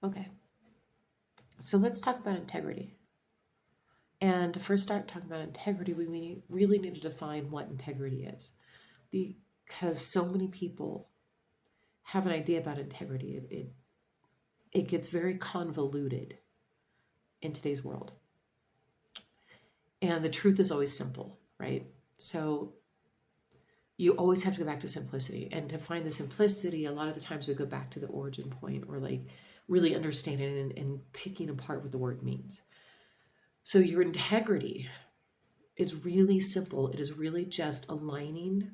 Okay, so let's talk about integrity. And to first start talking about integrity, we really need to define what integrity is. Because so many people have an idea about integrity. It gets very convoluted in today's world. And the truth is always simple, right? So you always have to go back to simplicity. And to find the simplicity, a lot of the times we go back to the origin point, or like really understanding and picking apart what the word means. So your integrity is really simple. It is really just aligning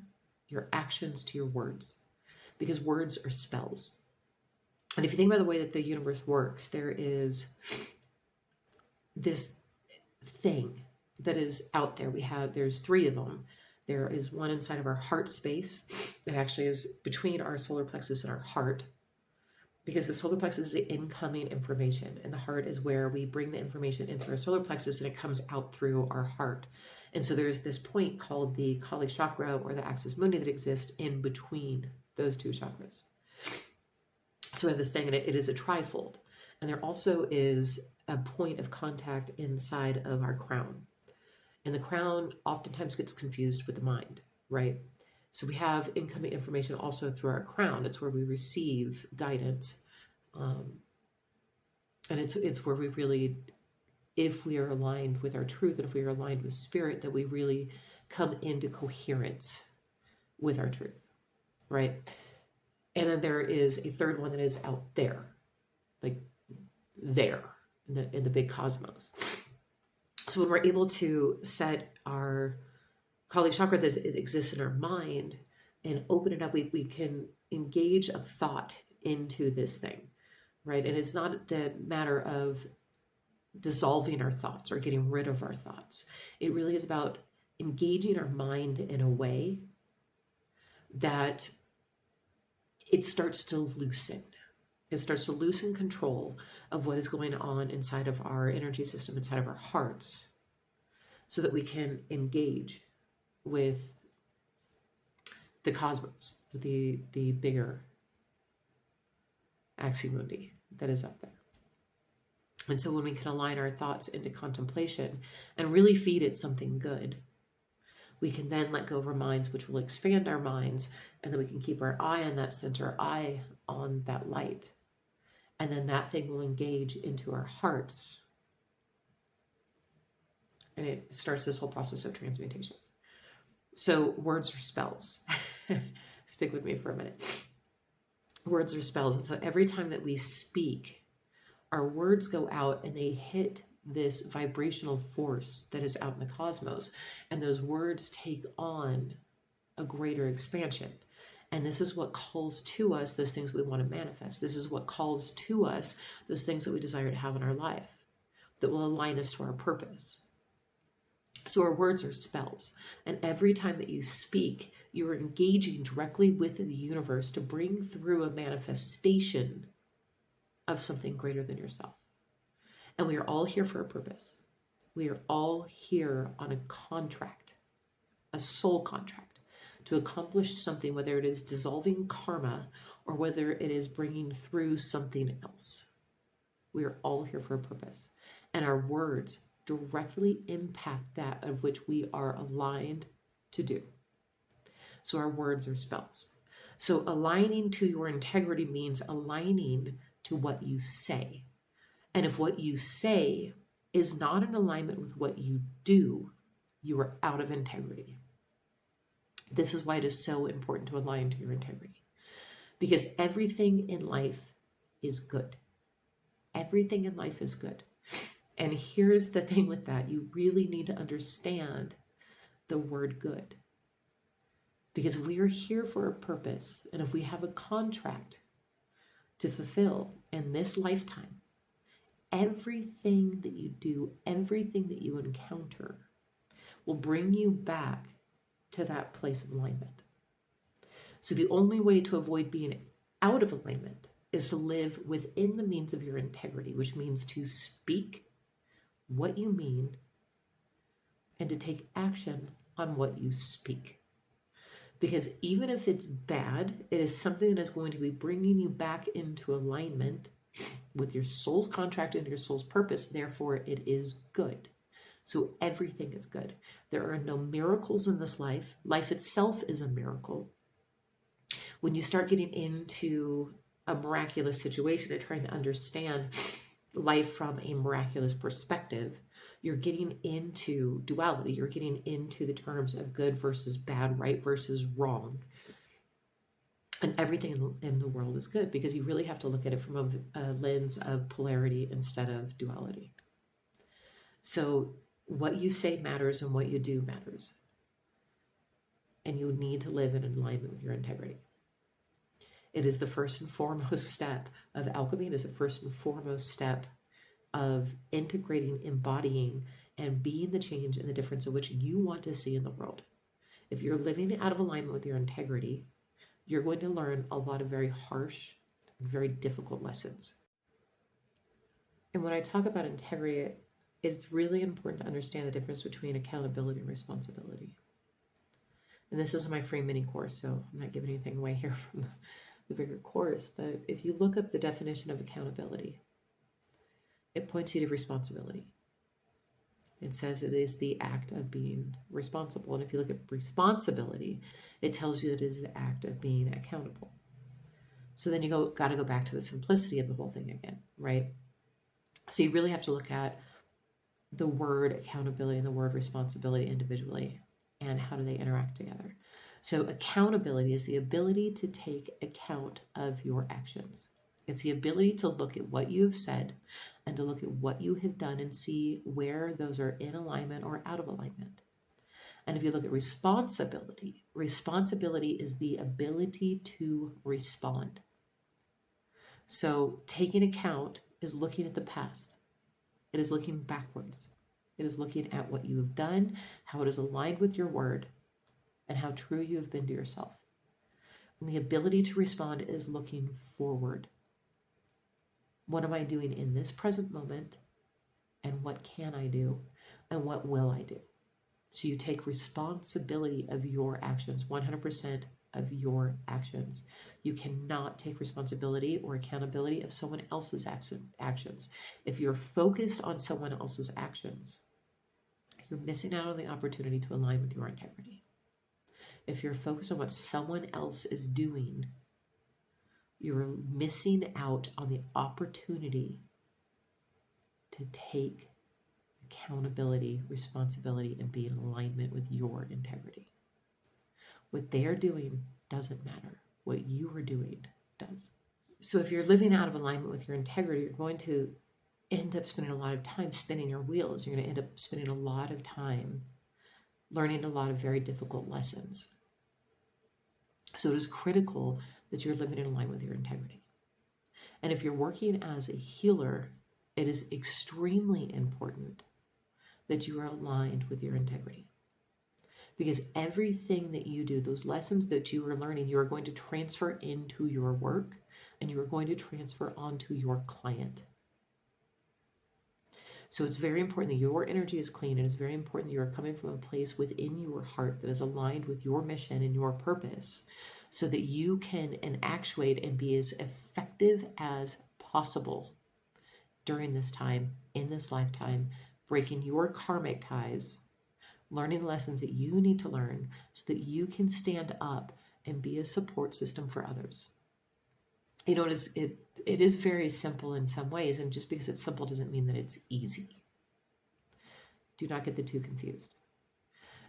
your actions to your words, because words are spells. And if you think about the way that the universe works, there is this thing that is out there. There's three of them. There is one inside of our heart space. It actually is between our solar plexus and our heart, because the solar plexus is the incoming information, and the heart is where we bring the information in through our solar plexus, and it comes out through our heart. And so there's this point called the Kali chakra, or the axis mundi, that exists in between those two chakras. So we have this thing, and it is a trifold. And there also is a point of contact inside of our crown. And the crown oftentimes gets confused with the mind, right? So we have incoming information also through our crown. It's where we receive guidance. And it's where we really, if we are aligned with our truth, and if we are aligned with spirit, that we really come into coherence with our truth, right? And then there is a third one that is out there, like there in the big cosmos. So when we're able to set our Kali chakra that exists in our mind and open it up, we can engage a thought into this thing, right? And it's not the matter of dissolving our thoughts or getting rid of our thoughts. It really is about engaging our mind in a way that it starts to loosen. It starts to loosen control of what is going on inside of our energy system, inside of our hearts, so that we can engage with the cosmos, with the bigger axis mundi that is up there. And so when we can align our thoughts into contemplation and really feed it something good, we can then let go of our minds, which will expand our minds, and then we can keep our eye on that center, eye on that light. And then that thing will engage into our hearts. And it starts this whole process of transmutation. So words are spells. Stick with me for a minute. Words are spells. And so every time that we speak, our words go out and they hit this vibrational force that is out in the cosmos. And those words take on a greater expansion. And this is what calls to us those things we want to manifest. This is what calls to us those things that we desire to have in our life, that will align us to our purpose. So our words are spells. And every time that you speak, you are engaging directly with the universe to bring through a manifestation of something greater than yourself. And we are all here for a purpose. We are all here on a contract, a soul contract, to accomplish something, whether it is dissolving karma or whether it is bringing through something else. We are all here for a purpose. And our words directly impact that of which we are aligned to do. So our words are spells. So aligning to your integrity means aligning to what you say. And if what you say is not in alignment with what you do, you are out of integrity. This is why it is so important to align to your integrity. Because everything in life is good. Everything in life is good. And here's the thing with that. You really need to understand the word good. Because if we are here for a purpose, and if we have a contract to fulfill in this lifetime, everything that you do, everything that you encounter will bring you back to that place of alignment. So the only way to avoid being out of alignment is to live within the means of your integrity, which means to speak what you mean and to take action on what you speak. Because even if it's bad, it is something that is going to be bringing you back into alignment with your soul's contract and your soul's purpose. Therefore, it is good. So everything is good. There are no miracles in this life. Life itself is a miracle. When you start getting into a miraculous situation and trying to understand life from a miraculous perspective, you're getting into duality. You're getting into the terms of good versus bad, right versus wrong. And everything in the world is good, because you really have to look at it from a lens of polarity instead of duality. So what you say matters and what you do matters. And you need to live in alignment with your integrity. It is the first and foremost step of alchemy. It is the first and foremost step of integrating, embodying, and being the change and the difference of which you want to see in the world. If you're living out of alignment with your integrity, you're going to learn a lot of very harsh and very difficult lessons. And when I talk about integrity, it's really important to understand the difference between accountability and responsibility. And this is my free mini course, so I'm not giving anything away here from the bigger course. But if you look up the definition of accountability, it points you to responsibility. It says it is the act of being responsible. And if you look at responsibility, it tells you that it is the act of being accountable. So then you got to go back to the simplicity of the whole thing again, right? So you really have to look at the word accountability and the word responsibility individually, and how do they interact together. So accountability is the ability to take account of your actions. It's the ability to look at what you have said and to look at what you have done and see where those are in alignment or out of alignment. And if you look at responsibility, responsibility is the ability to respond. So taking account is looking at the past. It is looking backwards. It is looking at what you have done, how it is aligned with your word, and how true you have been to yourself. And the ability to respond is looking forward. What am I doing in this present moment? And what can I do? And what will I do? So you take responsibility of your actions, 100% of your actions. You cannot take responsibility or accountability of someone else's actions. If you're focused on someone else's actions, you're missing out on the opportunity to align with your integrity. If you're focused on what someone else is doing, you're missing out on the opportunity to take accountability, responsibility, and be in alignment with your integrity. What they are doing doesn't matter. What you are doing does. So if you're living out of alignment with your integrity, you're going to end up spending a lot of time spinning your wheels. You're going to end up spending a lot of time learning a lot of very difficult lessons. So it is critical that you're living in alignment with your integrity. And if you're working as a healer, it is extremely important that you are aligned with your integrity. Because everything that you do, those lessons that you are learning, you are going to transfer into your work, and you are going to transfer onto your client. So it's very important that your energy is clean. It is very important that you are coming from a place within your heart that is aligned with your mission and your purpose, so that you can actuate and be as effective as possible during this time, in this lifetime, breaking your karmic ties, learning lessons that you need to learn so that you can stand up and be a support system for others. You know, it is very simple in some ways, and just because it's simple doesn't mean that it's easy. Do not get the two confused.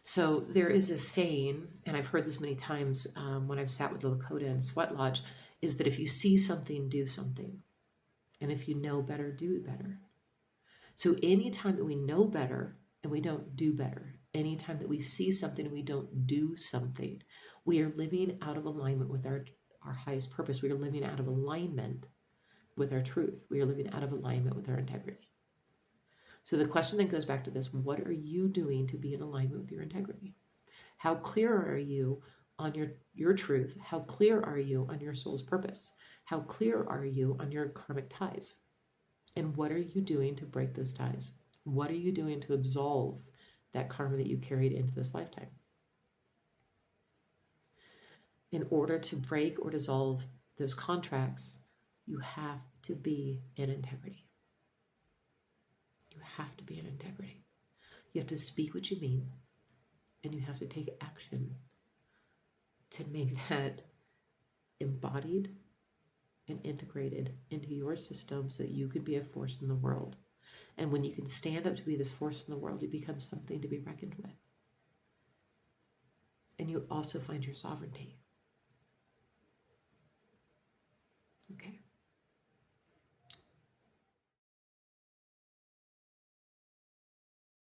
So there is a saying, and I've heard this many times when I've sat with the Lakota and Sweat Lodge, is that if you see something, do something. And if you know better, do better. So anytime that we know better and we don't do better, anytime that we see something and we don't do something, we are living out of alignment with our highest purpose. We are living out of alignment with our truth. We are living out of alignment with our integrity. So the question then goes back to this: what are you doing to be in alignment with your integrity? How clear are you on your truth? How clear are you on your soul's purpose? How clear are you on your karmic ties? And what are you doing to break those ties? What are you doing to absolve that karma that you carried into this lifetime? In order to break or dissolve those contracts, You have to be in integrity. You have to be in integrity. You have to speak what you mean, and you have to take action to make that embodied and integrated into your system so that you can be a force in the world. And when you can stand up to be this force in the world, you become something to be reckoned with. And you also find your sovereignty. Okay.